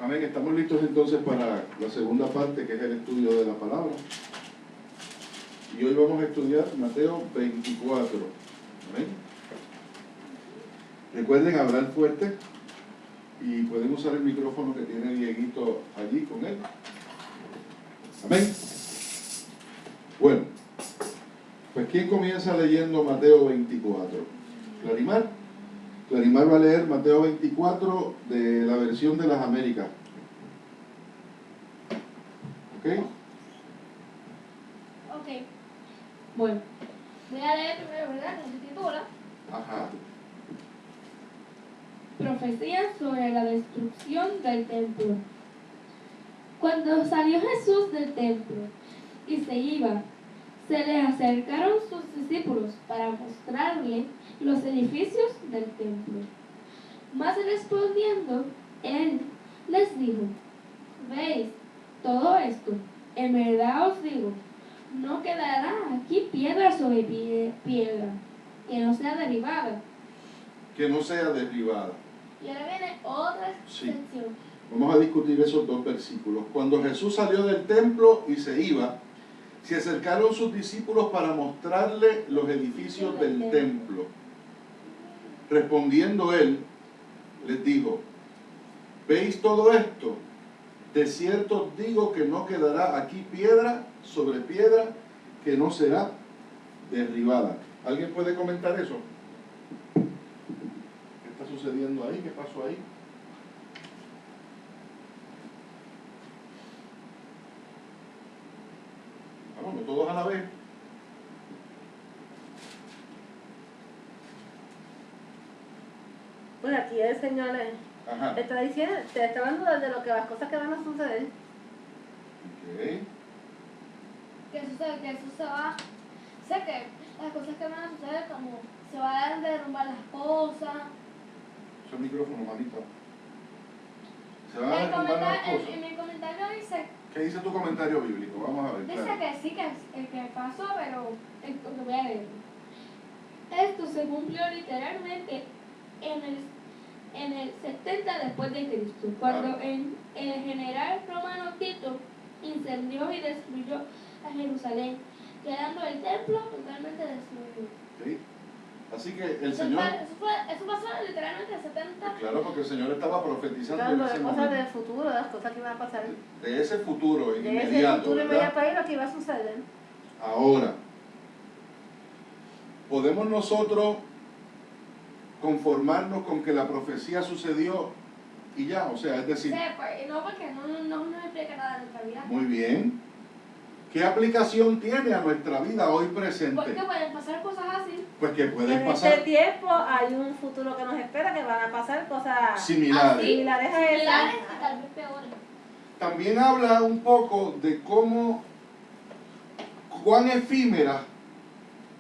Amén. Estamos listos entonces para la segunda parte, que es el estudio de la palabra. Y hoy vamos a estudiar Mateo 24. Amén. Recuerden hablar fuerte y pueden usar el micrófono que tiene Dieguito allí con él. Amén. Bueno, pues ¿quién comienza leyendo Mateo 24? ¿Clarimar? Clarimar va a leer Mateo 24 de la versión de las Américas. ¿Ok? Ok. Bueno, voy a leer primero, ¿verdad? Como se titula. Ajá. Profecía sobre la destrucción del templo. Cuando salió Jesús del templo y se iba, se le acercaron sus discípulos para mostrarle los edificios del templo. Mas respondiendo, él les dijo: ¿veis todo esto? En verdad os digo, no quedará aquí piedra sobre piedra que no sea derribada. Que no sea derribada. Y ahora viene otra Sí. sección. Vamos a discutir esos dos versículos. Cuando Jesús salió del templo y se iba, se acercaron sus discípulos para mostrarle los edificios del templo. Respondiendo él, les dijo: ¿veis todo esto? De cierto os digo que no quedará aquí piedra sobre piedra que no será derribada. ¿Alguien puede comentar eso? ¿Qué está sucediendo ahí? ¿Qué pasó ahí? Vamos, todos a la vez. Bueno, aquí el Señor Ajá. está diciendo, te está hablando de lo que las cosas que van a suceder. Ok. Que eso se va. Sé que las cosas que van a suceder, como se van a derrumbar las cosas. Es el micrófono, mamita. Se van a derrumbar las cosas. En mi comentario dice ¿Qué dice tu comentario bíblico? Vamos a ver. Dice claro. que sí, que pasó, pero lo que voy a leer. Esto se cumplió literalmente en el 70 después de Cristo, cuando el general romano Tito incendió y destruyó a Jerusalén, quedando el templo totalmente destruido. ¿Sí? Así que el Señor... Eso pasó literalmente en el 70. Claro, porque el Señor estaba profetizando Hablando en de ese cosas momento. del futuro, de las cosas que van a pasar. De ese futuro De inmediato, ese futuro ¿verdad? inmediato ahí lo que iba a suceder. Ahora, ¿podemos nosotros conformarnos con que la profecía sucedió y ya? O sea, es decir... Sí, pues, no, porque no nos explica nada de nuestra vida. Muy bien. ¿Qué aplicación tiene a nuestra vida hoy presente? ¿Por qué pueden pasar cosas así? Pues que pueden En pasar este tiempo hay un futuro que nos espera, que van a pasar cosas similares. similares a Similares esas. y tal vez peores. También habla un poco de cuán efímeras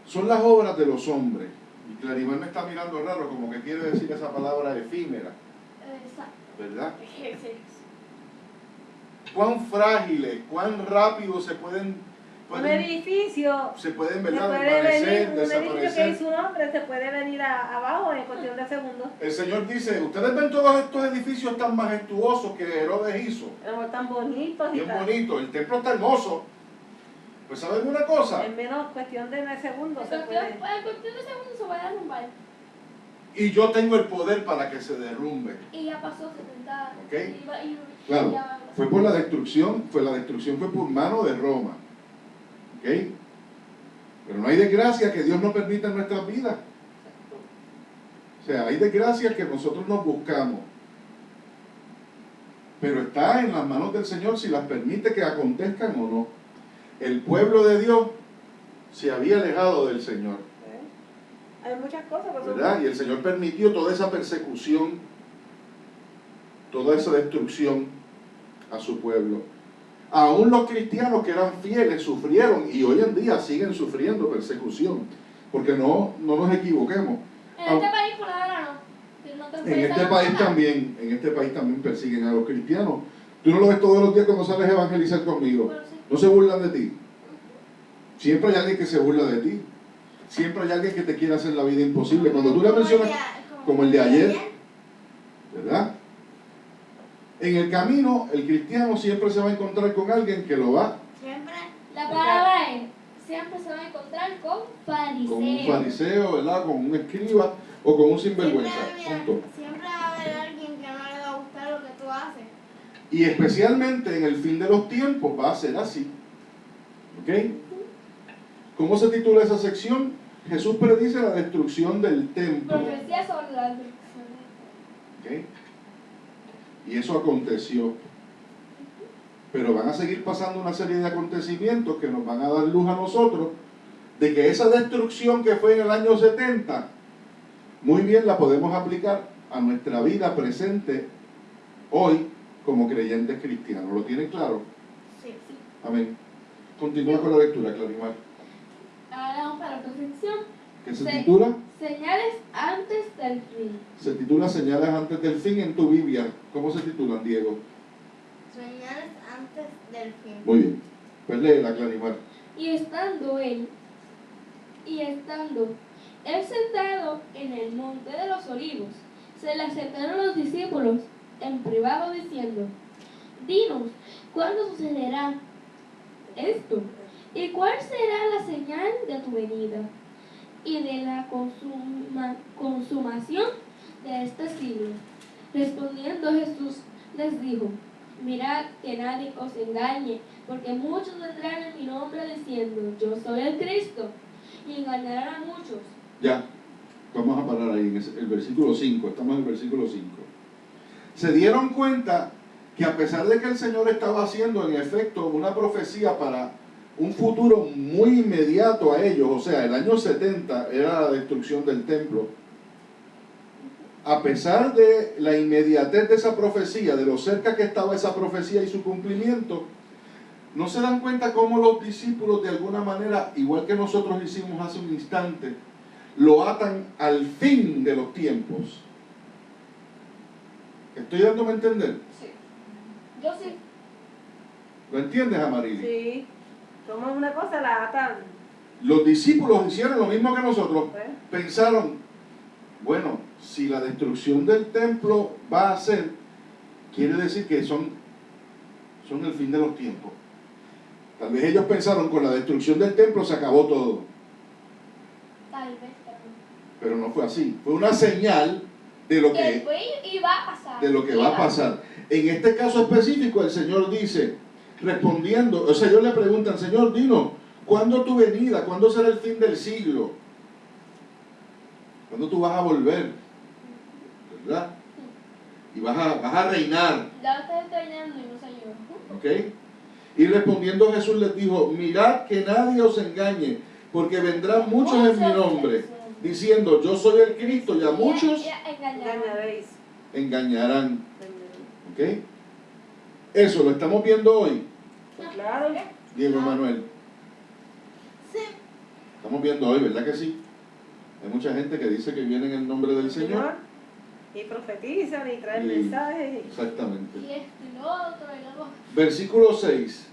son las obras de los hombres. Y Clarimar me está mirando raro, como que quiere decir esa palabra efímera, Exacto. ¿verdad? Sí. Cuán frágiles, cuán rápido se pueden Un edificio, se pueden, se ¿verdad?, puede venir, desvanecer, un edificio que desaparecer. hizo un hombre, se puede venir abajo en cuestión de segundos. El Señor dice: ustedes ven todos estos edificios tan majestuosos que Herodes hizo, Tan bonitos y bien tal. bonito, el templo está hermoso. Pues ¿saben una cosa? En menos cuestión de segundos se En puede. cuestión de segundos se va a derrumbar. Y yo tengo el poder para que se derrumbe. Y ya pasó 70. Ok. Y Claro, ya fue por la destrucción, fue por mano de Roma. ¿Ok? Pero no hay desgracia que Dios no permita en nuestras vidas. O sea, hay desgracias que nosotros nos buscamos. Pero está en las manos del Señor si las permite que acontezcan o no. El pueblo de Dios se había alejado del Señor, Hay muchas cosas, pero ¿verdad? Y el Señor permitió toda esa persecución, toda esa destrucción a su pueblo. Aún los cristianos que eran fieles sufrieron y hoy en día siguen sufriendo persecución, porque no nos equivoquemos. en este país por ahora no. En este país también persiguen a los cristianos. Tú no lo ves todos los días cuando sales a evangelizar conmigo. Bueno, sí. No se burlan de ti. Siempre hay alguien que se burla de ti. Siempre hay alguien que te quiere hacer la vida imposible. Cuando tú le mencionas, como el de ayer, ¿verdad? En el camino, el cristiano siempre se va a encontrar con alguien que lo va, Siempre. La palabra es, siempre se va a encontrar con fariseos. con un fariseo, ¿verdad? Con un escriba o con un sinvergüenza. Punto. Siempre va a haber alguien que no le va a gustar lo que tú haces. Y especialmente en el fin de los tiempos va a ser así. ¿Ok? ¿Cómo se titula esa sección? Jesús predice la destrucción del templo. Profecía sobre la destrucción. ¿Ok? Y eso aconteció. Pero van a seguir pasando una serie de acontecimientos que nos van a dar luz a nosotros de que esa destrucción que fue en el año 70, muy bien la podemos aplicar a nuestra vida presente hoy como creyentes cristianos. ¿Lo tienen claro? Sí. Amén. Continúa con la lectura, Clarimar. Ahora vamos para otra sección. ¿Qué se titula? Señales antes del fin. Se titula Señales antes del fin en tu Biblia. ¿Cómo se titulan, Diego? Señales antes del fin. Muy bien. Pues léela, Clarimar. Y estando él sentado en el monte de los olivos, se le acercaron los discípulos en privado diciendo: Dinos, ¿cuándo sucederá esto? ¿Y cuál será la señal de tu venida y de la consumación de este siglo? Respondiendo Jesús les dijo: Mirad que nadie os engañe, porque muchos vendrán en mi nombre diciendo: Yo soy el Cristo, y engañarán a muchos. Ya, vamos a parar ahí, en el versículo 5, estamos en el versículo 5. Se dieron cuenta que a pesar de que el Señor estaba haciendo en efecto una profecía para un futuro muy inmediato a ellos, o sea, el año 70 era la destrucción del templo, a pesar de la inmediatez de esa profecía, de lo cerca que estaba esa profecía y su cumplimiento, ¿no se dan cuenta cómo los discípulos de alguna manera, igual que nosotros hicimos hace un instante, lo atan al fin de los tiempos? ¿Estoy dándome a entender? Sí. Yo sí. ¿Lo entiendes, Amarili? Sí. Toman una cosa, la atan. Los discípulos hicieron lo mismo que nosotros. ¿Eh? Pensaron, bueno, si la destrucción del templo va a ser, quiere decir que son el fin de los tiempos. Tal vez ellos pensaron, con la destrucción del templo se acabó todo. Tal vez. Pero no fue así. Fue una señal de lo que iba a pasar. de lo que va a pasar. En este caso específico, el Señor dice, respondiendo, o sea, ellos le preguntan: Señor, dinos, ¿cuándo tu venida? ¿Cuándo será el fin del siglo? ¿Cuándo tú vas a volver? ¿Verdad? Y vas a reinar. Ya ustedes están yendo y no se yo. ¿Ok? Y respondiendo Jesús les dijo: mirad que nadie os engañe, porque vendrán muchos en mi nombre, diciendo: yo soy el Cristo, y a muchos Engañaréis. engañarán. ¿Ok? Eso lo estamos viendo hoy, Claro. Diego Manuel. Sí. Estamos viendo hoy, ¿verdad que sí? Hay mucha gente que dice que viene en el nombre del Señor. Y profetizan y traen Y- mensajes. Exactamente. Y esto y lo otro y luego. Versículo 6.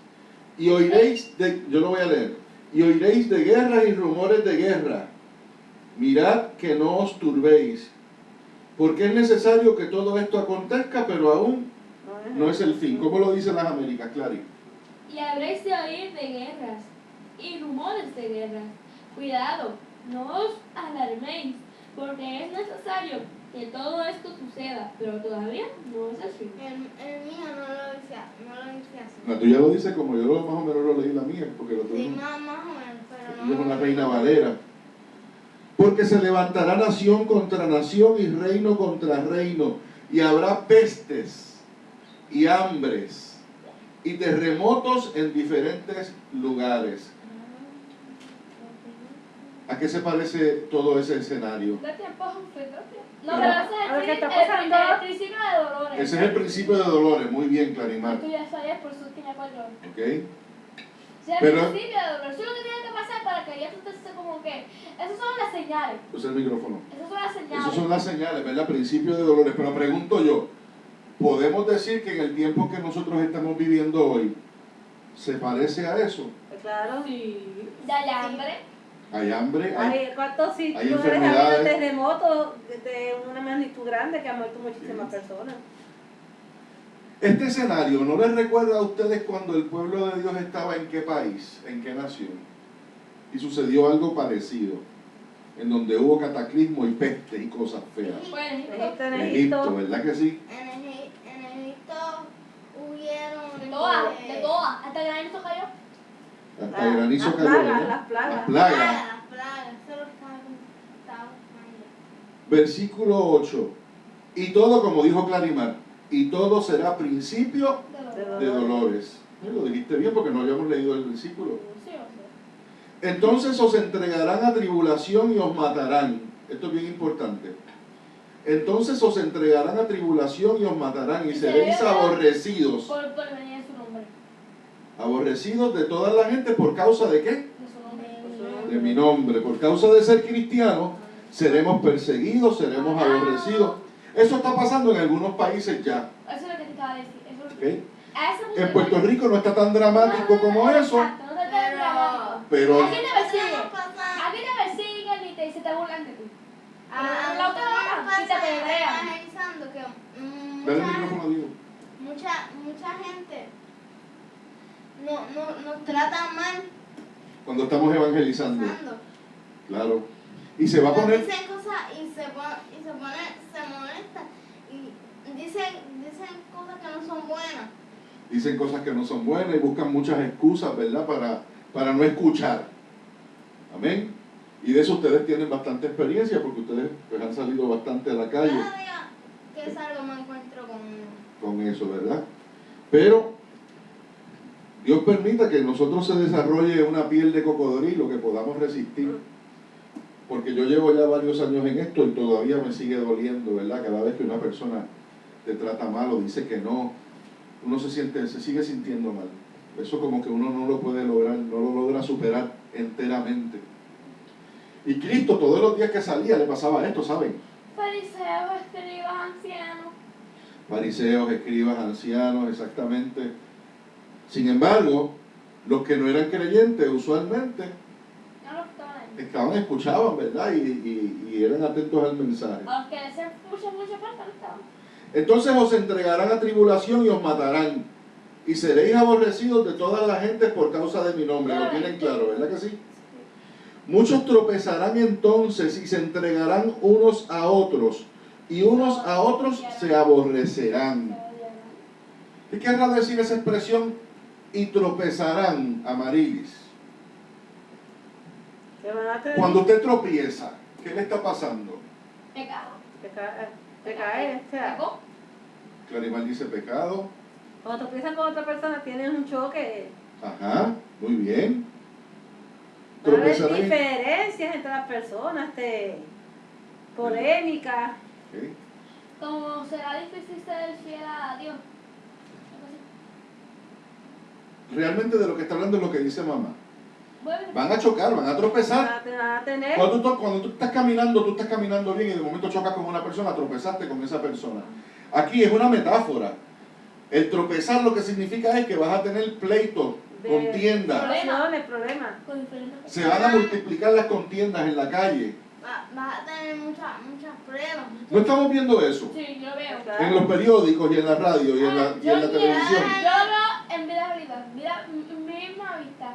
Y oiréis yo lo voy a leer. Y oiréis de guerras y rumores de guerra. Mirad que no os turbéis, porque es necesario que todo esto acontezca, pero aún no es el fin. ¿Cómo lo dicen las Américas, Clary? Y habréis de oír de guerras y rumores de guerras. Cuidado, no os alarméis, porque es necesario que todo esto suceda, pero todavía no es el fin. El mío no lo dice así. La tuya lo dice como yo más o menos lo leí la mía, porque lo Sí, tuyo más o menos, pero ella no. es una reina valera. Porque se levantará nación contra nación y reino contra reino, y habrá pestes y hambres y terremotos en diferentes lugares. ¿A qué se parece todo ese escenario? ¿De tiempo es un fin? No, Pero- pero A ver, ¿qué ese está es pasando? el principio de dolores. Ese es el principio de dolores. Muy bien, Clarimar. Tú ya sabías, por eso es que me acuerdo. ¿Ok? Sí, el Pero- principio de dolor. Eso es lo que tiene que pasar para que ya tú te estés como que. Esas son las señales. Usa el micrófono. Esas son las señales. Esas son las señales, ¿verdad? Principio de dolores. Pero pregunto yo, ¿podemos decir que en el tiempo que nosotros estamos viviendo hoy se parece a eso? Claro. Sí. De hambre. Hay hambre, hay... Hay, ¿cuántos hay sitios ha habido enfermedades. terremotos de una magnitud grande que han muerto muchísimas personas? Este escenario, ¿no les recuerda a ustedes cuando el pueblo de Dios estaba en qué país, en qué nación? Y sucedió algo parecido, en donde hubo cataclismo y peste y cosas feas. En En Egipto. Egipto, ¿verdad que sí? En Egipto hubieron De todas, hasta el granizo cayó. Hasta el granizo Las cayó, plagas, ¿verdad? las plagas. Las plagas. las plagas, solo estaba Versículo 8. Y todo, como dijo Clarimar, y todo será principio de dolores. Lo dijiste bien porque no habíamos leído el versículo. Sí, o Entonces os entregarán a tribulación y os matarán. Esto es bien importante. Entonces os entregarán a tribulación y os matarán y seréis aborrecidos. por venir de su nombre. Aborrecidos de toda la gente por causa de qué? De su nombre. De mi nombre. Por causa de ser cristianos, seremos perseguidos, seremos aborrecidos. Eso está pasando en algunos países ya. Eso es lo que te acaba de decir. Eso es lo ¿Ok? que... A ese punto En Puerto Rico no está tan dramático como eso, Exacto, no te tan dramático. pero Aquí te persiguen. Aquí te persiguen y se te burlan de ti. La otra y te pedrean. evangelizando que dale el micrófono, Diego. mucha gente nos trata mal Cuando estamos evangelizando, pasando. claro. Y se va a poner, Dicen cosas y se molestan y dicen cosas que no son buenas. dicen cosas que no son buenas y buscan muchas excusas, ¿verdad? Para no escuchar. Amén. Y de eso ustedes tienen bastante experiencia porque ustedes pues, han salido bastante a la calle Cada día que salgo me encuentro con eso, ¿verdad? Pero Dios permita que en nosotros se desarrolle una piel de cocodrilo que podamos resistir. Porque yo llevo ya varios años en esto y todavía me sigue doliendo, ¿verdad? Cada vez que una persona te trata mal o dice que no, uno se sigue sintiendo mal. Eso como que uno no lo puede lograr, no lo logra superar enteramente. Y Cristo todos los días que salía le pasaba esto, ¿saben? Fariseos, escribas, ancianos. Fariseos, escribas, ancianos, exactamente. Sin embargo, los que no eran creyentes usualmente No los estaban. escuchaban, ¿verdad? Y eran atentos al mensaje. A los que le hacían mucha falta no estaban. Entonces os entregarán a tribulación y os matarán, y seréis aborrecidos de toda la gente por causa de mi nombre. Lo tienen claro, ¿verdad que sí? Muchos tropezarán entonces y se entregarán unos a otros, y unos a otros se aborrecerán. ¿Qué querrá decir esa expresión? Y tropezarán, Amarilis. Que van a tener Cuando usted tropieza, ¿qué le está pasando? Pecado. que caer. O sea, Pecó. Clarimar dice pecado. cuando te piensas con otra persona tienes un choque. Ajá, muy bien. Va a haber Tropezarán. diferencias entre las personas, polémicas. Ok. Como será difícil ser fiel a Dios. Realmente de lo que está hablando es lo que dice mamá. Bueno, Van a chocar, van a tropezar. Van a tener. Cuando tú estás caminando bien y de momento chocas con una persona, tropezaste con esa persona. Aquí es una metáfora. El tropezar lo que significa es que vas a tener pleitos, contiendas. Problemas. con diferentes Se van a multiplicar las contiendas en la calle. Vas a tener muchas pruebas. No estamos viendo eso Sí, yo veo. en los periódicos y en la radio y en la Yo televisión. veo en vida real, mi misma vista.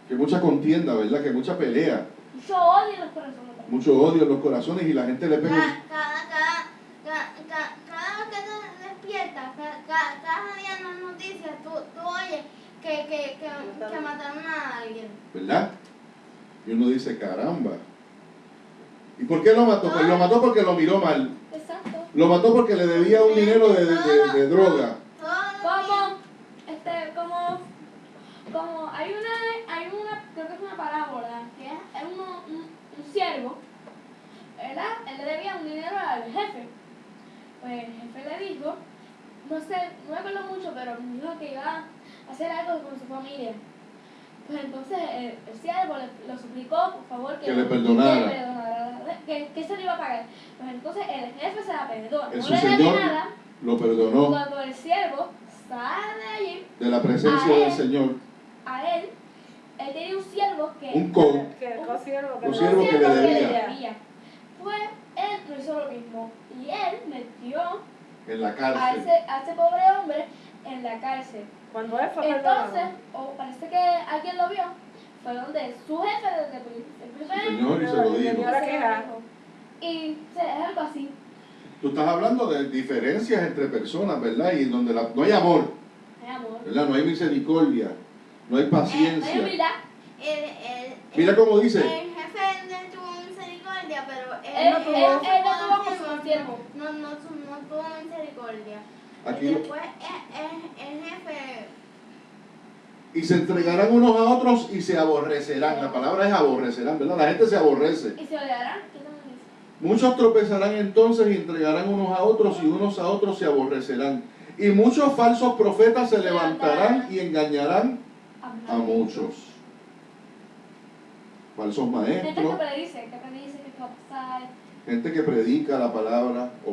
Que mucha contienda, ¿verdad? Que mucha pelea, Yo odio los corazones. mucho odio en los corazones y la gente le pega. Cada vez que te despiertas, cada día en las noticias, tú oyes que mataron a alguien. ¿Verdad? Y uno dice, caramba. ¿Y por qué lo mató? Pues lo mató porque lo miró mal. Exacto. Lo mató porque le debía un dinero de droga. Como hay una, creo que es una parábola, que es un siervo, ¿verdad? Él le debía un dinero al jefe. Pues el jefe le dijo, no sé, no me acuerdo mucho, pero me dijo que iba a hacer algo con su familia. Pues entonces el siervo lo suplicó, por favor, Que le perdonara. Que se le iba a pagar. Pues entonces el jefe se la perdona. El No su le debe señor nada. lo perdonó Cuando el siervo sale de allí, de la presencia del Señor. a él tenía un siervo que... Un co. Que el cosiervo Un siervo que le debía. Pues él no hizo lo mismo. Y él metió En la a cárcel. ese pobre hombre en la cárcel. Cuando él fue Entonces, perdonado. o parece que alguien lo vio, fue donde su jefe de policía, Sí, señor, y se lo digo. Ahora queja. y es algo así. Tú estás hablando de diferencias entre personas, ¿verdad? Y donde no hay amor, Hay amor. ¿verdad? No hay misericordia, no hay Hay paciencia. humildad. Mira cómo dice. El jefe no tuvo misericordia, pero Él no no tuvo- tuvo como un siervo. no tuvo misericordia. Aquí Y lo- después el jefe, y se entregarán unos a otros y se aborrecerán. La palabra es aborrecerán, ¿verdad? La gente se aborrece. Y se odiarán. ¿Qué tal dice? Muchos tropezarán entonces y entregarán unos a otros y unos a otros se aborrecerán. Y muchos falsos profetas se levantarán y engañarán a muchos. Falsos Gente maestros, que predice que va a pasar. gente que predica la palabra Sí,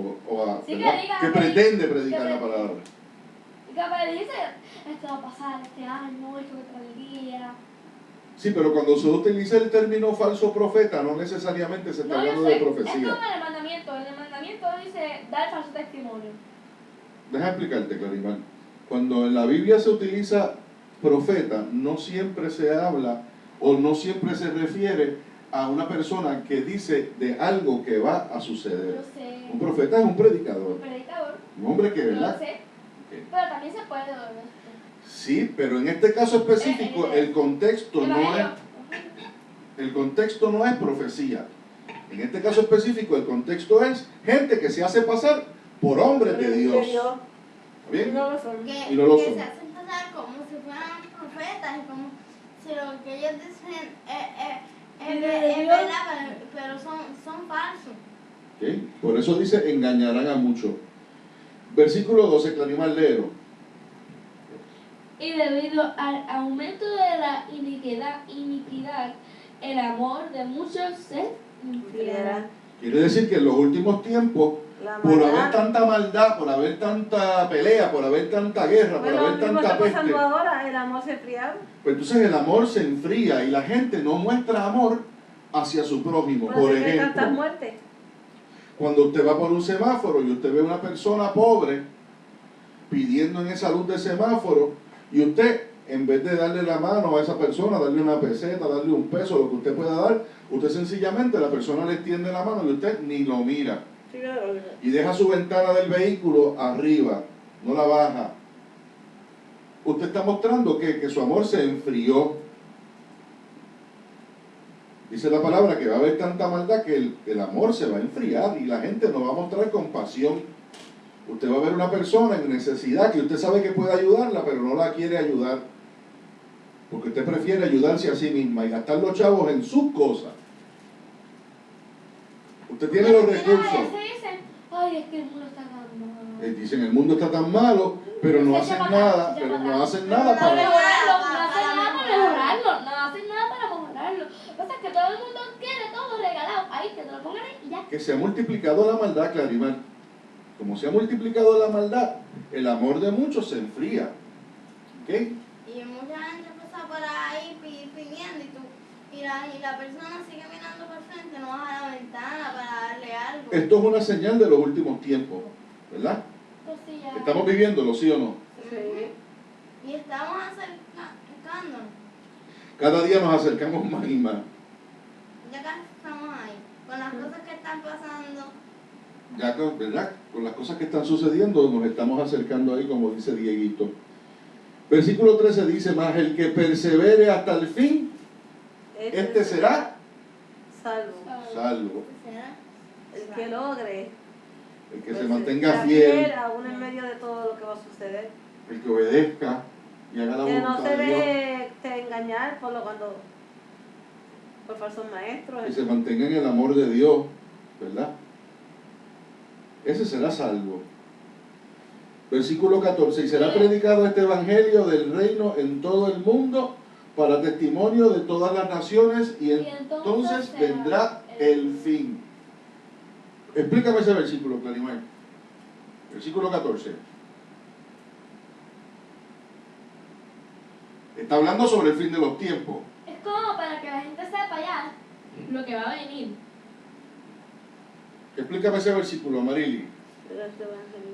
¿verdad? que diga, que que pretende que predicar la predica. palabra. Y que predice, esto va a pasar este año, esto que traería. Sí, pero cuando se utiliza el término falso profeta, no necesariamente se está No, yo hablando sé. de Es profecía. como en el mandamiento. En el mandamiento dice dar falso testimonio. Deja explicarte, Clarimar. Cuando en la Biblia se utiliza profeta, no siempre se habla o no siempre se refiere a una persona que dice de algo que va a suceder. Yo sé. Un profeta es un predicador, Predicador. un hombre que, Yo lo ¿verdad? sé. Ok. Pero también se puede. Sí, pero en este caso específico el contexto no es, Evangelio. el contexto no es profecía. En este caso específico el contexto es gente que se hace pasar por hombres de Dios. ¿Está Y bien? no lo son. Y no lo que son. se hacen pasar como si fueran profetas y como si lo que ellos dicen es verdad, pero son falsos. ¿Ok? Por eso dice engañarán a muchos. Versículo 12, Clarimar, léelo. Y debido al aumento de la iniquidad, el amor de muchos se enfriará. Quiere decir que en los últimos tiempos, La por maldad. haber tanta maldad, por haber tanta pelea, por haber tanta guerra, por Pues lo haber mismo tanta está pasando peste, ahora, el amor se enfriado. pues entonces el amor se enfría y la gente no muestra amor hacia su prójimo. Por Por eso hay tantas ejemplo, muertes. cuando usted va por un semáforo y usted ve a una persona pobre pidiendo en esa luz de semáforo y usted, en vez de darle la mano a esa persona, darle una peseta, darle un peso, lo que usted pueda dar, usted sencillamente, la persona le extiende la mano y usted ni lo mira. Sí, claro. Y deja su ventana del vehículo arriba, no la baja. Usted está mostrando que su amor se enfrió. Dice la palabra que va a haber tanta maldad que el amor se va a enfriar y la gente no va a mostrar compasión. Usted va a ver una persona en necesidad que usted sabe que puede ayudarla, pero no la quiere ayudar. Porque usted prefiere ayudarse a sí misma y gastar los chavos en sus cosas. Usted tiene los recursos. Se dicen, ay, es que el mundo está tan mal. Dicen el mundo está tan malo, pero no hacen nada, pero no hacen nada Para para... mejorarlo, no hacen nada para mejorarlo, no hacen nada para mejorarlo. Lo que pasa es que todo el mundo quiere todo regalado. Ahí, que te lo pongan ahí y ya. Que se ha multiplicado la maldad, Clarimar. Como se ha multiplicado la maldad, el amor de muchos se enfría. ¿Ok? Y mucha gente pasa por ahí pidiendo y la persona sigue mirando por frente, no baja la ventana para darle algo. Esto es una señal de los últimos tiempos, ¿verdad? Entonces ya. Estamos viviéndolo, ¿sí o no? Sí. Y estamos acercándonos. Cada día nos acercamos más y más. Ya casi estamos ahí. Con las cosas que están pasando. Ya, ¿verdad? Con las cosas que están sucediendo nos estamos acercando ahí, como dice Dieguito. Versículo 13 dice, más el que persevere hasta el fin, este será salvo. salvo. ¿Será? El que logre. El que se pues, mantenga sea fiel, aún en medio de todo lo que va a suceder. el que obedezca y haga la Que no voluntad se de Dios. deje engañar por falsos maestros. Que se mantenga en el amor de Dios, ¿verdad? Ese será salvo. Versículo 14, y será predicado este evangelio del reino en todo el mundo para testimonio de todas las naciones y entonces vendrá el fin. Explícame ese versículo, Clarimar. Versículo 14. Está hablando sobre el fin de los tiempos. Es como para que la gente sepa ya lo que va a venir. Explícame ese versículo, Amarili. Pero este evangelio.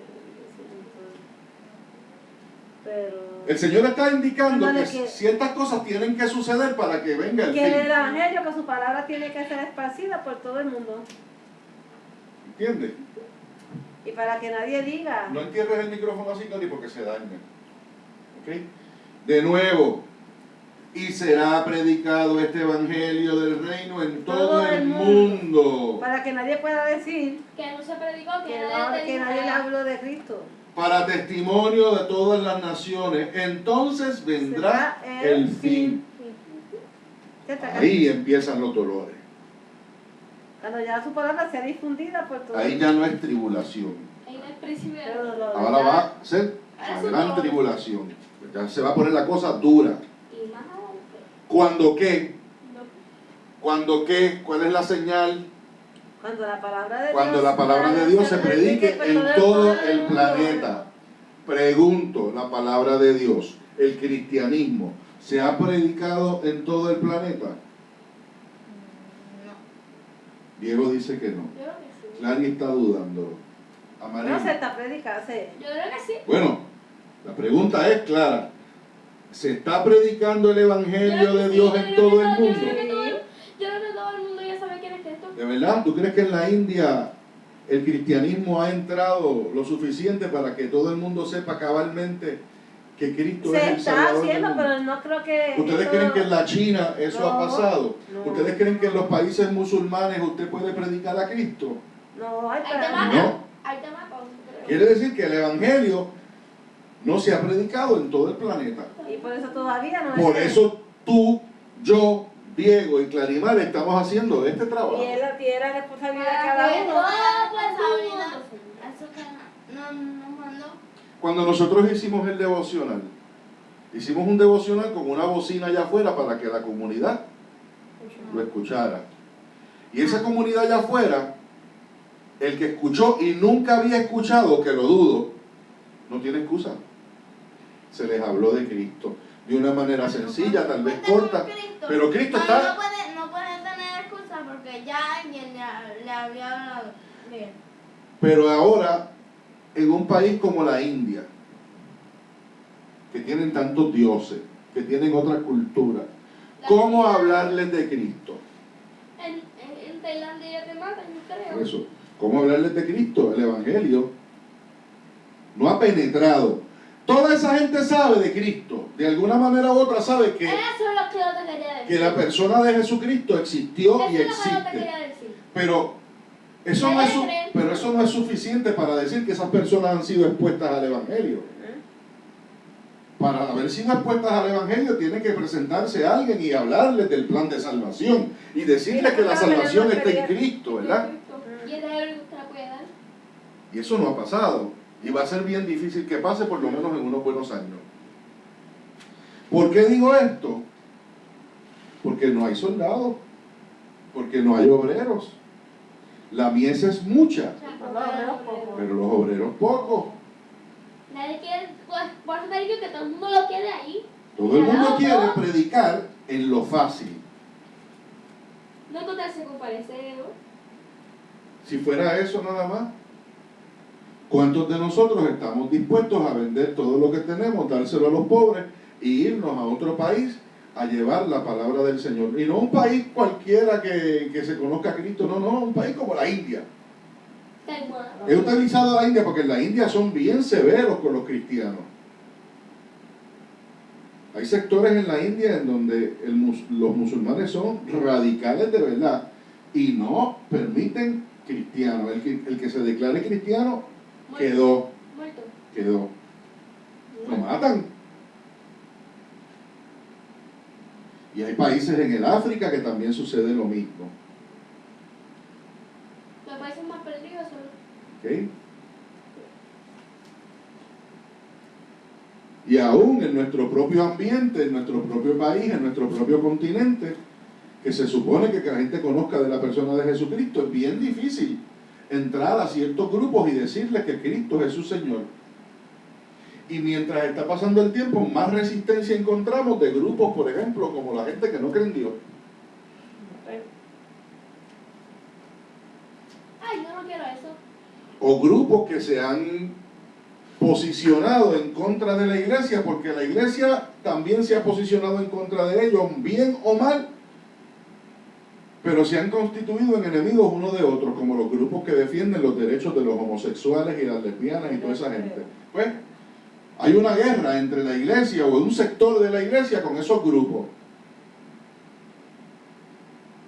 Pero El Señor está indicando Ándale, que que- ciertas cosas tienen que suceder para que venga el que el fin. evangelio, que su palabra tiene que ser esparcida por todo el mundo. ¿Entiendes? Y para que nadie diga. No entierres el micrófono así, Cali, porque se daña. ¿Ok? De nuevo, y será predicado este evangelio del reino en todo el mundo, Para que nadie pueda decir Que no se predicó, que que, nadie te que dijo nadie le nada. habló de Cristo. para testimonio de todas las naciones. Entonces vendrá Será el fin. Ahí empiezan los dolores. Cuando ya su palabra sea difundida por todo Ahí ya no es tribulación. Ahí no es principio de Pero dolor. Ahora va a ser Ahora la es gran dolor. tribulación. Ya se va a poner la cosa dura. Y más adelante. ¿Cuándo qué? No. ¿Cuándo qué? ¿Cuál es la señal? Cuando la palabra de Cuando Dios, la palabra de Dios se predique por en todo el mundo. planeta. Pregunto, la palabra de Dios, el cristianismo, ¿se ha predicado en todo el planeta? No. Diego dice que no. Yo creo que sí. Clary está dudando. Amarillo. No se está predicando, sí. Yo creo que sí. Bueno, la pregunta es clara. ¿Se está predicando el evangelio de Dios en todo el mundo? Yo creo que todo el mundo ya sabe quién es Cristo. ¿De verdad? ¿Tú crees que en la India el cristianismo ha entrado lo suficiente para que todo el mundo sepa cabalmente que Cristo es Se el está Salvador del haciendo, mundo? pero no creo que. ¿Ustedes esto- creen que en la China eso ha No, pasado? no. ¿Ustedes creen que en los países musulmanes usted puede predicar a Cristo? No, hay Ahí te para. matan. No. Ahí te matan. Quiere decir que el evangelio no se ha predicado en todo el planeta. Y por eso todavía no Por es. eso tú, yo, Diego y Clarimar estamos haciendo este trabajo. Y él tiene la responsabilidad de Para cada que uno. todo Responsabilidad. Eso que no nos mandó. Cuando nosotros hicimos el devocional, hicimos un devocional con una bocina allá afuera para que la comunidad lo escuchara. Y esa comunidad allá afuera, el que escuchó y nunca había escuchado, que lo dudo, no tiene excusa. Se les habló de Cristo de una manera sencilla, tal vez corta, pero Cristo No, está... no puede tener excusa porque ya alguien le había hablado de él. Pero ahora, en un país como la India, que tienen tantos dioses, que tienen otra cultura, ¿cómo hablarles de Cristo? En Tailandia ya te matan, yo creo. Por eso, ¿cómo hablarles de Cristo? El Evangelio no ha penetrado. Toda esa gente sabe de Cristo, de alguna manera u otra sabe que Eso es lo que yo te quería decir. la persona de Jesucristo existió y Eso es lo que yo te existe. quería decir. Pero eso, no es pero eso no es suficiente para decir que esas personas han sido expuestas al Evangelio. Para haber sido expuestas al Evangelio tiene que presentarse alguien y hablarles del plan de salvación y decirles que la salvación está en Cristo, ¿verdad? Y el ejemplo que usted la puede dar. Y eso no ha pasado. Y va a ser bien difícil que pase, por lo menos en unos buenos años. ¿Por qué digo esto? Porque no hay soldados, porque no hay obreros. La mies es mucha, pero los obreros pocos. Nadie quiere, pues, por eso te digo que todo el mundo lo quiere ahí. Todo el mundo Claro, quiere no. predicar en lo fácil. No encontrarse con pareceo. Si fuera eso nada más, ¿cuántos de nosotros estamos dispuestos a vender todo lo que tenemos, dárselo a los pobres e irnos a otro país a llevar la palabra del Señor? Y no un país cualquiera que se conozca a Cristo, no, un país como la India. Taiwán. He utilizado la India porque en la India son bien severos con los cristianos. Hay sectores en la India en donde los musulmanes son radicales de verdad y no permiten cristianos. El que se declare cristiano quedó. Lo matan. Y hay países en el África que también sucede lo mismo. Los países más peligrosos. ¿Ok? Y aún en nuestro propio ambiente, en nuestro propio país, en nuestro propio continente, que se supone que la gente conozca de la persona de Jesucristo, es bien difícil entrar a ciertos grupos y decirles que Cristo es su Señor. Y mientras está pasando el tiempo, más resistencia encontramos de grupos, por ejemplo, como la gente que no cree en Dios. Ay, yo no quiero eso. O grupos que se han posicionado en contra de la iglesia, porque la iglesia también se ha posicionado en contra de ellos, bien o mal, pero se han constituido en enemigos uno de otros, como los grupos que defienden los derechos de los homosexuales y las lesbianas y toda esa gente. Pues hay una guerra entre la iglesia o un sector de la iglesia con esos grupos.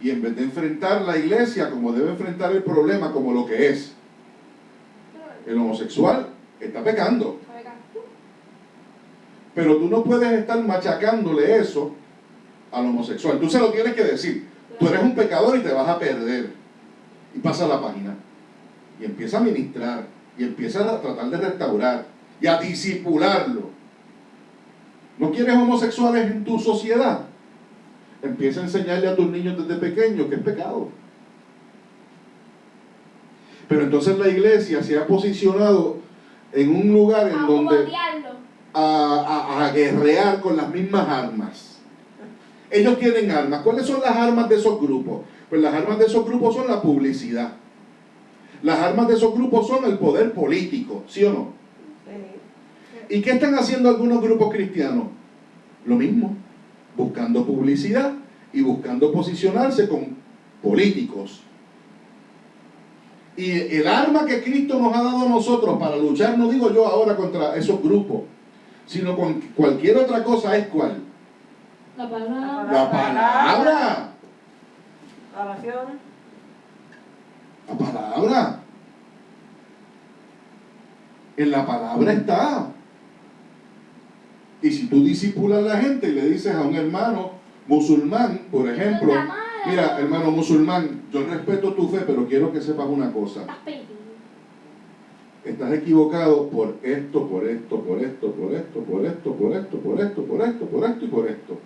Y en vez de enfrentar la iglesia como debe enfrentar el problema, como lo que es, el homosexual está pecando. Pero tú no puedes estar machacándole eso al homosexual. Tú se lo tienes que decir. Tú eres un pecador y te vas a perder. Y pasa la página. Y empieza a ministrar. Y empieza a tratar de restaurar. Y a disipularlo. ¿No quieres homosexuales en tu sociedad? Empieza a enseñarle a tus niños desde pequeños que es pecado. Pero entonces la iglesia se ha posicionado en un lugar en donde a guerrear con las mismas armas. Ellos tienen armas. ¿Cuáles son las armas de esos grupos? Pues las armas de esos grupos son la publicidad. Las armas de esos grupos son el poder político, ¿sí o no? Sí. ¿Y qué están haciendo algunos grupos cristianos? Lo mismo, buscando publicidad y buscando posicionarse con políticos. Y el arma que Cristo nos ha dado a nosotros para luchar, no digo yo ahora contra esos grupos, sino con cualquier otra cosa, ¿es cuál? La palabra. La palabra. La oración. La palabra. En la palabra está. Y si tú disipulas a la gente y le dices a un hermano musulmán, por ejemplo, mira, hermano musulmán, yo respeto tu fe, pero quiero que sepas una cosa. Estás equivocado por esto, por esto, por esto, por esto, por esto, por esto, por esto, por esto, por esto y por esto.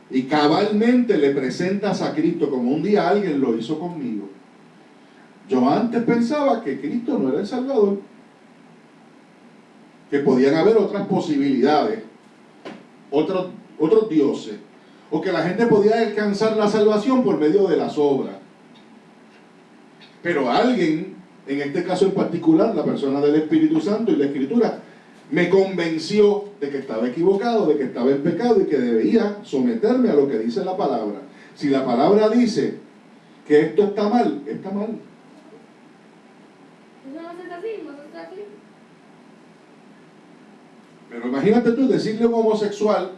Y cabalmente le presentas a Cristo como un día alguien lo hizo conmigo. Yo antes pensaba que Cristo no era el Salvador, que podían haber otras posibilidades, otros dioses, o que la gente podía alcanzar la salvación por medio de las obras. Pero alguien, en este caso en particular, la persona del Espíritu Santo y la Escritura, me convenció de que estaba equivocado, de que estaba en pecado y que debía someterme a lo que dice la palabra. Si la palabra dice que esto está mal, está mal. Eso no se está así, no se está así. Pero imagínate tú decirle a un homosexual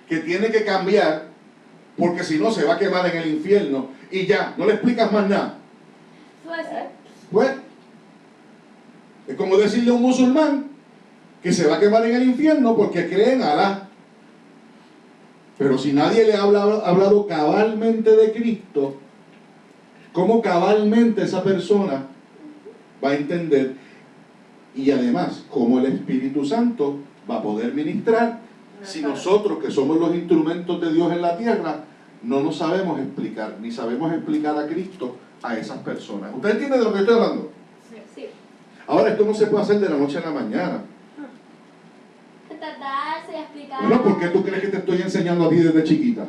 que tiene que cambiar porque si no se va a quemar en el infierno y ya, no le explicas más nada. Pues, es como decirle a un musulmán que se va a quemar en el infierno porque cree en Alá. Pero si nadie le ha hablado cabalmente de Cristo, ¿cómo cabalmente esa persona va a entender? Y además, ¿cómo el Espíritu Santo va a poder ministrar si nosotros, que somos los instrumentos de Dios en la tierra, no nos sabemos explicar, ni sabemos explicar a Cristo a esas personas? ¿Usted entiende de lo que estoy hablando? Sí. Ahora, esto no se puede hacer de la noche a la mañana. Tratarse y explicar. Bueno, ¿por qué tú crees que te estoy enseñando a ti desde chiquita?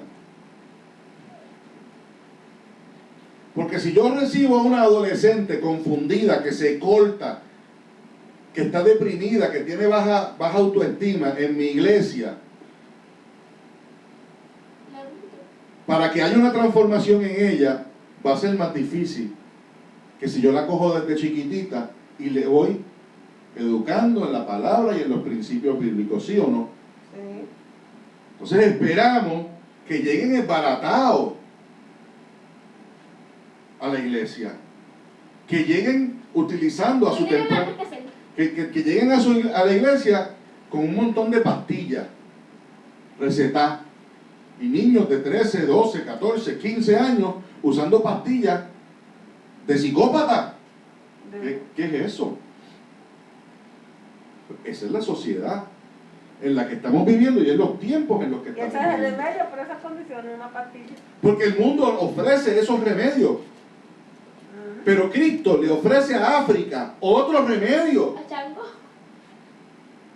Porque si yo recibo a una adolescente confundida, que se corta, que está deprimida, que tiene baja autoestima en mi iglesia, para que haya una transformación en ella, va a ser más difícil que si yo la cojo desde chiquitita y le voy educando en la palabra y en los principios bíblicos, ¿sí o no? Sí. Entonces esperamos que lleguen esbaratados a la iglesia, que lleguen utilizando a su temprano, que lleguen a la iglesia con un montón de pastillas recetadas, y niños de 13, 12, 14, 15 años usando pastillas de psicópata. ¿Qué es eso? Esa es la sociedad en la que estamos viviendo y en los tiempos en los que Y estamos ese es el viviendo. remedio por esas condiciones, una pastilla. Porque el mundo ofrece esos remedios. Pero Cristo le ofrece a África otro remedio. ¿A Chango?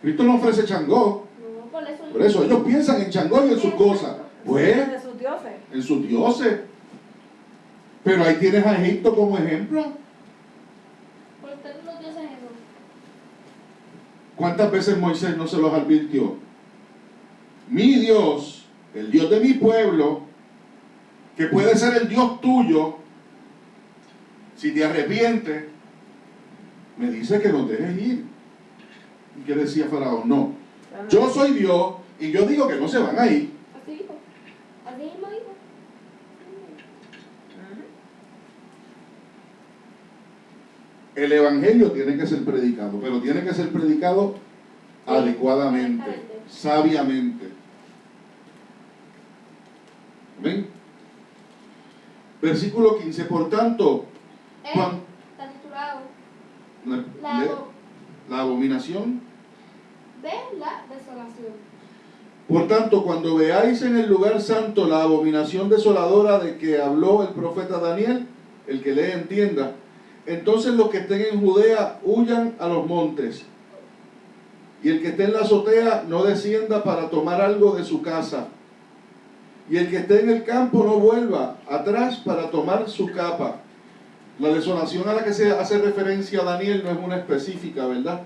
Cristo no ofrece Changó. No, por eso. Por eso ellos piensan en Changó y en sus cosas. Pues, De sus dioses. en sus dioses. Pero ahí tienes a Egipto como ejemplo. Por tener los dioses esos. ¿Cuántas veces Moisés no se los advirtió? Mi Dios, el Dios de mi pueblo, que puede ser el Dios tuyo, si te arrepientes, me dice que nos dejes ir. ¿Y qué decía Faraón? No, yo soy Dios y yo digo que no se van a ir. Así dijo. Así mismo dijo. El evangelio tiene que ser predicado, pero tiene que ser predicado adecuadamente, sabiamente. ¿Ven? Versículo 15. Por tanto, Está titulado la abominación. de la desolación. Por tanto, cuando veáis en el lugar santo la abominación desoladora de que habló el profeta Daniel, el que lee entienda, entonces los que estén en Judea huyan a los montes, y el que esté en la azotea no descienda para tomar algo de su casa, y el que esté en el campo no vuelva atrás para tomar su capa. La desolación a la que se hace referencia Daniel no es una específica, ¿verdad?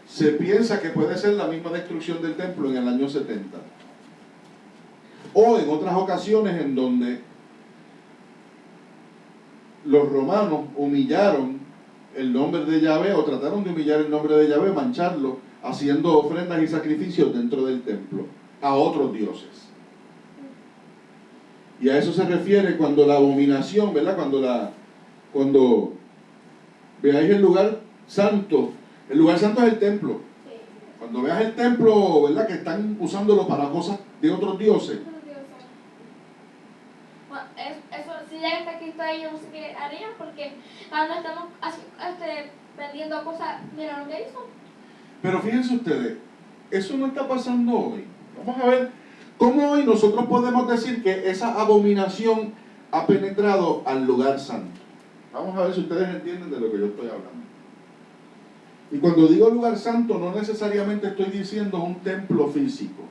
Se piensa que puede ser la misma destrucción del templo en el año 70. O en otras ocasiones en donde los romanos humillaron el nombre de Yahvé, o trataron de humillar el nombre de Yahvé, mancharlo, haciendo ofrendas y sacrificios dentro del templo a otros dioses. Y a eso se refiere cuando la abominación, ¿verdad? Cuando veáis el lugar santo es el templo. Sí. Cuando veas el templo, ¿verdad? Que están usándolo para cosas de otros dioses. Bueno, eso, si ya está Cristo ahí, yo no sé qué harían, porque cuando estamos vendiendo cosas, mira lo que hizo. Pero fíjense ustedes, eso no está pasando hoy. Vamos a ver cómo hoy nosotros podemos decir que esa abominación ha penetrado al lugar santo. Vamos a ver si ustedes entienden de lo que yo estoy hablando. Y cuando digo lugar santo, no necesariamente estoy diciendo un templo físico.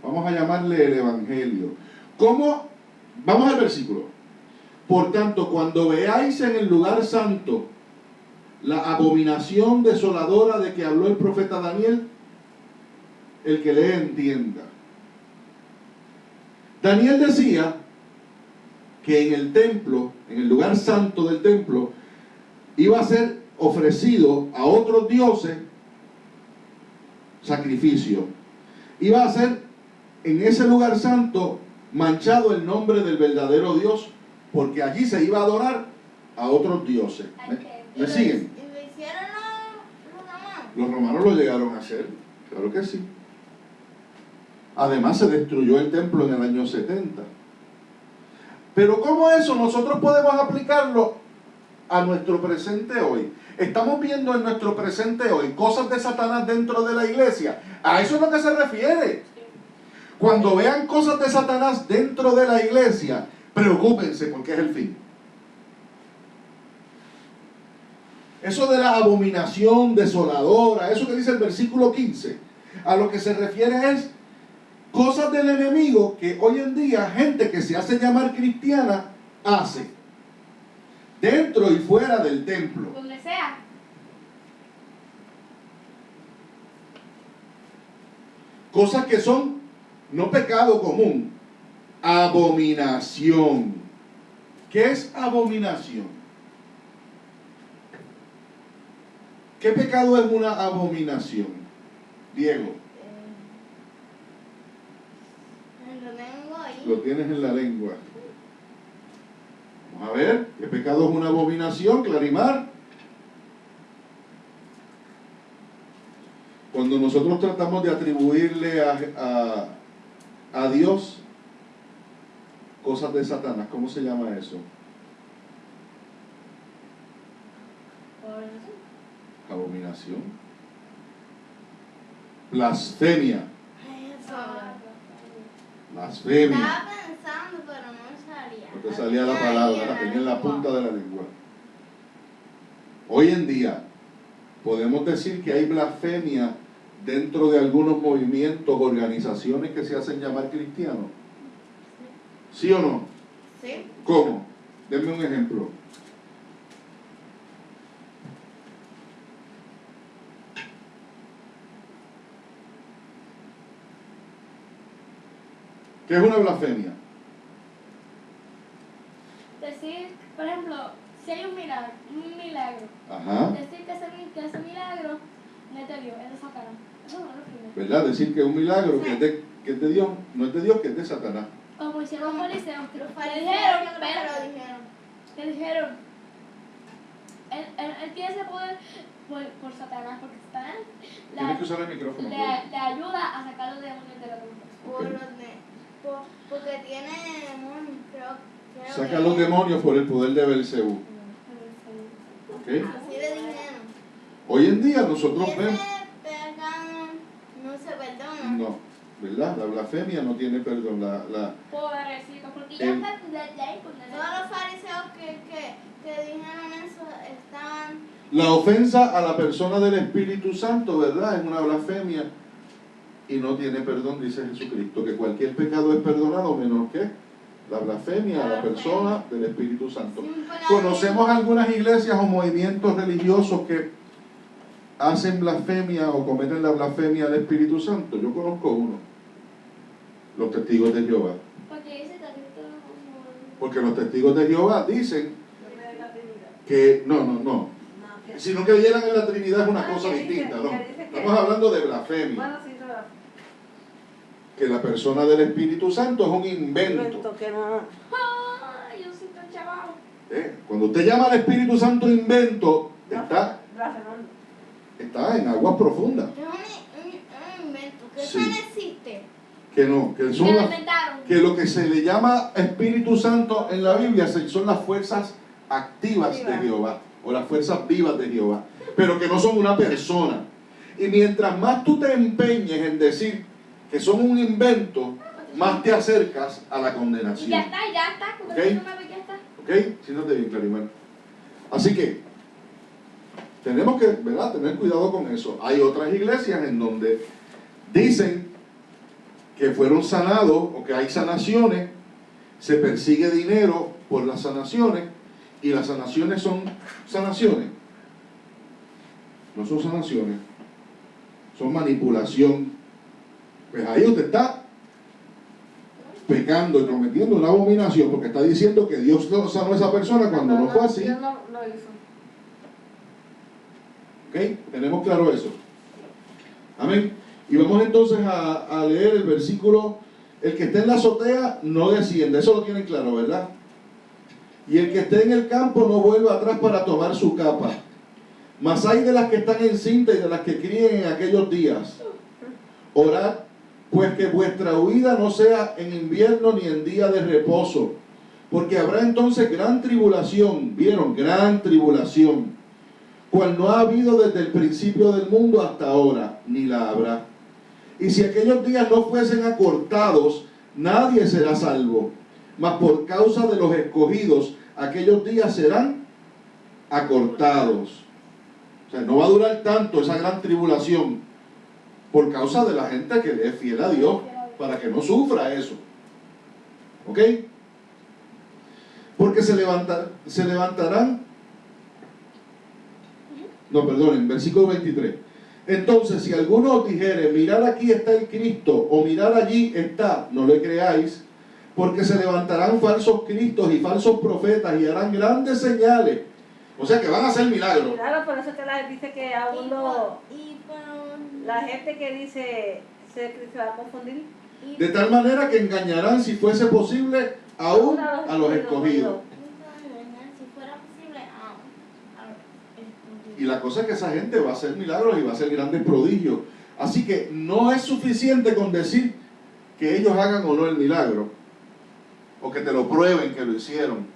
Vamos a llamarle el evangelio. ¿Cómo? Vamos al versículo. Por tanto, cuando veáis en el lugar santo la abominación desoladora de que habló el profeta Daniel, el que lee entienda. Daniel decía que en el templo, en el lugar santo del templo, iba a ser ofrecido a otros dioses sacrificio. Iba a ser en ese lugar santo manchado el nombre del verdadero Dios, porque allí se iba a adorar a otros dioses. ¿Me siguen? ¿Y lo hicieron los romanos? Los romanos lo llegaron a hacer, claro que sí. Además se destruyó el templo en el año 70. Pero ¿cómo eso nosotros podemos aplicarlo a nuestro presente hoy? Estamos viendo en nuestro presente hoy cosas de Satanás dentro de la iglesia. A eso es lo que se refiere. Cuando vean cosas de Satanás dentro de la iglesia, preocúpense porque es el fin. Eso de la abominación desoladora, eso que dice el versículo 15, a lo que se refiere es cosas del enemigo que hoy en día gente que se hace llamar cristiana hace, dentro y fuera del templo. Donde sea. Cosas que son no pecado común, abominación. ¿Qué es abominación? ¿Qué pecado es una abominación? Diego, Lo tengo ahí. lo tienes en la lengua. Vamos a ver, ¿qué pecado es una abominación, Clarimar? Cuando nosotros tratamos de atribuirle a Dios cosas de Satanás, ¿cómo se llama eso? Abominación. Blasfemia. Eso. Blasfemia. Estaba pensando, pero no me salía. No te salía la palabra, la tenía en la punta de la lengua. Hoy en día podemos decir que hay blasfemia dentro de algunos movimientos, organizaciones que se hacen llamar cristianos. ¿Sí o no? Sí. ¿Cómo? Denme un ejemplo. ¿Qué es una blasfemia? Decir, por ejemplo, si hay un milagro, Ajá. decir que ese milagro no es de Dios, es de Satanás. Eso no es lo primero. ¿Verdad? Decir que es un milagro que es de Dios, no es de Dios, que es de Satanás. Como hicieron los fariseos, que Los que fariseos dijeron, yo creo que lo dijeron. que dijeron, él tiene ese poder por Satanás, porque Satanás Tienes que usar el micrófono. le ayuda a sacar los demonios de la tumba. Porque tiene demonios, creo Saca que- los demonios por el poder de Belcebú. ¿Ok? Así le dijeron. Hoy en día Y nosotros ese vemos... pecado no se perdona. No, ¿verdad? La blasfemia no tiene perdón. Pobrecito, porque ya El- está de ahí con Todos los fariseos que dijeron eso estaban... La ofensa a la persona del Espíritu Santo, ¿verdad? Es una blasfemia y no tiene perdón, dice Jesucristo, que cualquier pecado es perdonado menos que la blasfemia a la persona del Espíritu Santo. sin pecado. Conocemos algunas iglesias o movimientos religiosos que hacen blasfemia o cometen la blasfemia al Espíritu Santo. Yo conozco uno, los testigos de Jehová. Porque dice que Cristo no. Porque los testigos de Jehová dicen No cree en la Trinidad. que no, No, que- si no creyeran en la Trinidad es una Ah, cosa que dice- distinta, ¿no? que dice que- Estamos hablando de blasfemia. Bueno, sí, se va. Que la persona del Espíritu Santo es un invento. Invento que no. Ay, yo soy tan chaval. Cuando usted llama al Espíritu Santo invento, Blasfemando. está en aguas profundas. Es un invento, que Sí. eso no existe. Que no, que Me son lo las- inventaron. que lo que se le llama Espíritu Santo en la Biblia son las fuerzas activas de Jehová o las fuerzas vivas de Jehová, pero que no son una persona. Y mientras más tú te empeñes en decir que son un invento, más te acercas a la Y condenación. ya está. Cuando Ok. Cristo me ve, ya está. ¿Ok? Siéntate bien, Clarimar. Así que tenemos que, ¿verdad?, tener cuidado con eso. Hay otras iglesias en donde dicen que fueron sanados o que hay sanaciones, se persigue dinero por las sanaciones y las sanaciones son sanaciones. No son sanaciones, son manipulación. Pues ahí usted está pecando y cometiendo una abominación porque está diciendo que Dios no sanó a esa persona cuando no fue así. Dios no lo hizo. ¿Ok? Tenemos claro eso. Amén. Y vamos entonces a leer el versículo. El que esté en la azotea no desciende. Eso lo tienen claro, ¿verdad? Y el que esté en el campo no vuelva atrás para tomar su capa. Mas hay de las que están encintas y de las que críen en aquellos días. Orad, pues que vuestra huida no sea en invierno ni en día de reposo. Porque habrá entonces gran tribulación. ¿Vieron? Gran tribulación. Cual no ha habido desde el principio del mundo hasta ahora, ni la habrá. Y si aquellos días no fuesen acortados, nadie será salvo. Mas por causa de los escogidos, aquellos días serán acortados. O sea, no va a durar tanto esa gran tribulación por causa de la gente que le es fiel a Dios, para que no sufra eso. ¿Ok? Porque se levantarán. No, perdonen, versículo 23. Entonces, si alguno os dijere, mirar aquí está el Cristo, o mirar allí está, no le creáis, porque se levantarán falsos cristos y falsos profetas y harán grandes señales. O sea que van a hacer milagros. Claro, por eso que la dice que a uno, Y por- la gente que dice se va a confundir. y- De tal manera que engañarán, si fuese posible, aún a los escogidos. Si fuera posible, a los Y la cosa es que esa gente va a hacer milagros y va a hacer grandes prodigios. Así que no es suficiente con decir que ellos hagan o no el milagro, o que te lo prueben que lo hicieron.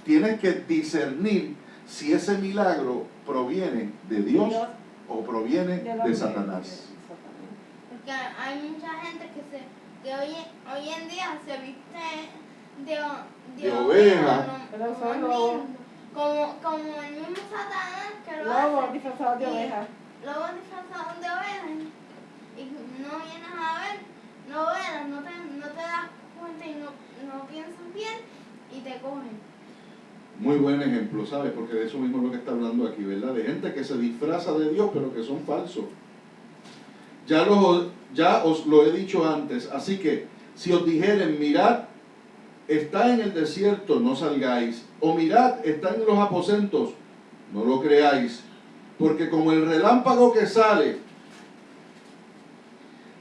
Tienes que discernir si ese milagro proviene de Dios o proviene de Satanás. Porque hay mucha gente que hoy en día se viste de oveja. Pero como son el lobos. mismo- como el mismo Satanás que lo Lobos hace. disfrazados de Y oveja. Lobos disfrazados de ovejas. Y no vienes a ver novelas, no te das cuenta y no piensas bien y te cogen. Muy buen ejemplo, ¿sabes? Porque de eso mismo es lo que está hablando aquí, ¿verdad? De gente que se disfraza de Dios, pero que son falsos. Ya os lo he dicho antes, así que si os dijeren, mirad, está en el desierto, no salgáis, o mirad, está en los aposentos, no lo creáis, porque como el relámpago que sale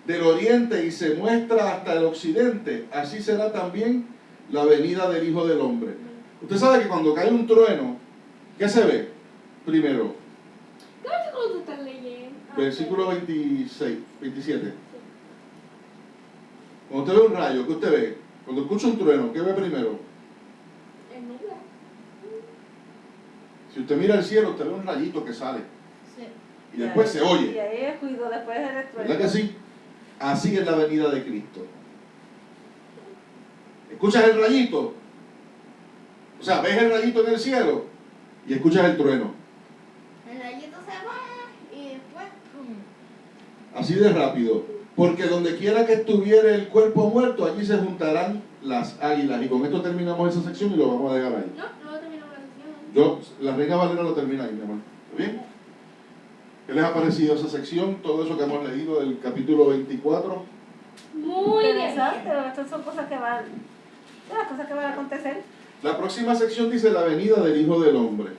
del oriente y se muestra hasta el occidente, así será también la venida del Hijo del Hombre. Usted sabe que cuando cae un trueno, ¿qué se ve? Primero, ¿Qué versículo tú estás leyendo? versículo 26, 27. Cuando usted ve un rayo, ¿qué usted ve? Cuando escucha un trueno, ¿qué ve primero? El nubla. Si usted mira al cielo, usted ve un rayito que sale. Sí. Y después se oye. Y ahí es cuido, después es el estruendo. ¿Verdad que sí? Así es la venida de Cristo. ¿Escuchas el rayito? O sea, ves el rayito en el cielo y escuchas el trueno. El rayito se va y después. Así de rápido. Porque donde quiera que estuviere el cuerpo muerto, allí se juntarán las águilas. Y con esto terminamos esa sección y lo vamos a dejar ahí. No terminamos la sesión. La Reina Valera lo termina ahí, mi amor. ¿Está bien? ¿Qué les ha parecido esa sección? Todo eso que hemos leído del capítulo 24. Muy bien. Interesante, pero estas son cosas que van, las cosas que van a acontecer. La próxima sección dice la venida del Hijo del Hombre.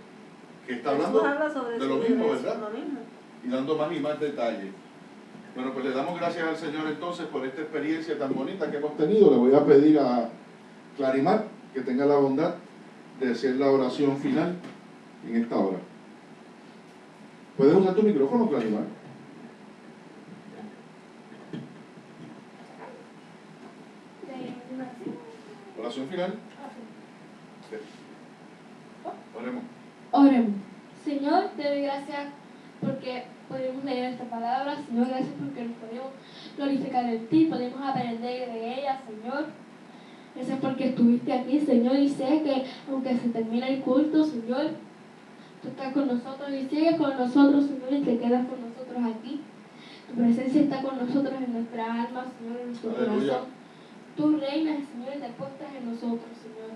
Que está hablando Jesús habla sobre de lo mismo, ¿verdad? Lo mismo. Y dando más y más detalles. Bueno, pues le damos gracias al Señor entonces por esta experiencia tan bonita que hemos tenido. Le voy a pedir a Clarimar que tenga la bondad de hacer la oración final en esta hora. ¿Puedes usar tu micrófono, Clarimar? Oración final. Sí. Oremos. Oremos. Señor, te doy gracias porque podemos leer esta palabra. Señor, gracias porque nos podemos glorificar en ti, podemos aprender de ella, Señor. Gracias porque estuviste aquí, Señor, y sé que aunque se termine el culto, Señor, tú estás con nosotros y sigues con nosotros, Señor, y te quedas con nosotros aquí. Tu presencia está con nosotros en nuestra alma, Señor, en nuestro Aleluya. corazón. Tú reinas, Señor, y te postas en nosotros, Señor.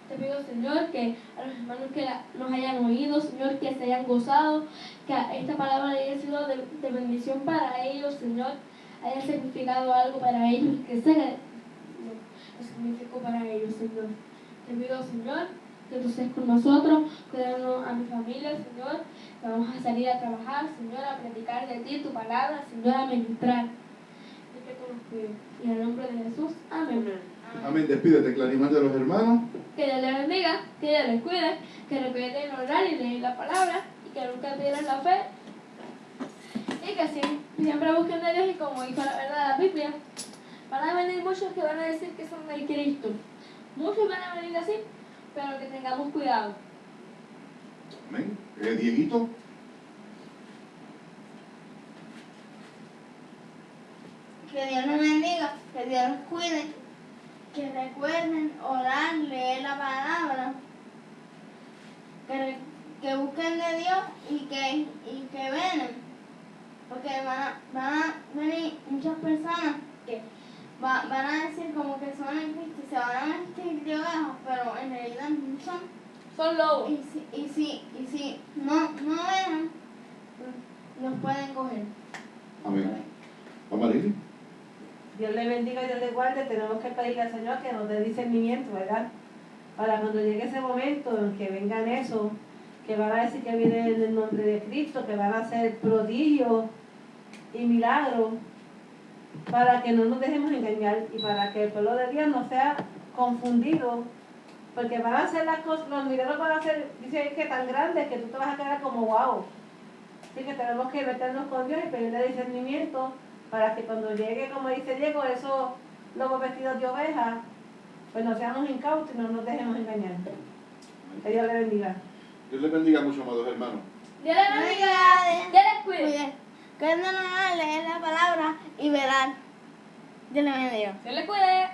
Te pido, Señor, que a los hermanos que nos hayan oído, Señor, que se hayan gozado, que esta palabra haya sido de bendición para ellos, Señor, haya significado algo para ellos y que sea lo significó para ellos, Señor. Te pido, Señor, que tú estés con nosotros, cuidando a mi familia, Señor, que vamos a salir a trabajar, Señor, a predicar de ti, tu palabra, Señor, a ministrar. Y que tú nos cuides. Y en el nombre de Jesús, amén. Amén. Despídete, Clarimar, de los hermanos. Que Dios les bendiga, que Dios les cuide, que recuerden orar y leer la palabra y que nunca pierdan la fe y que siempre busquen de Dios y como dijo la verdad la Biblia, van a venir muchos que van a decir que son del Cristo. Muchos van a venir así, pero que tengamos cuidado. Amén. Dieguito. Que Dios los bendiga, que Dios los cuide, que recuerden orar, leer la palabra, que busquen de Dios y que vengan, porque van a venir muchas personas que van a decir como que son el Cristo y se van a vestir de ovejas, pero en realidad no son. Son lobos. Y si no vengan, nos pueden coger. Amén. Amarili. Dios le bendiga y Dios le guarde. Tenemos que pedirle al Señor que nos dé discernimiento, ¿verdad? Para cuando llegue ese momento en que vengan esos, que van a decir que vienen en el nombre de Cristo, que van a hacer prodigios y milagros, para que no nos dejemos engañar y para que el pueblo de Dios no sea confundido, porque van a hacer las cosas, los milagros van a ser, dice que tan grandes que tú te vas a quedar como wow. Así que tenemos que meternos con Dios y pedirle discernimiento para que cuando llegue, como dice Diego, esos lobos vestidos de oveja, pues no seamos incautos y no nos dejemos engañar. Que Dios le bendiga. Dios les bendiga mucho, amados hermanos. Dios les bendiga. Dios les cuide. Que no leer la palabra y velar. Dios le bendiga. Dios les cuide.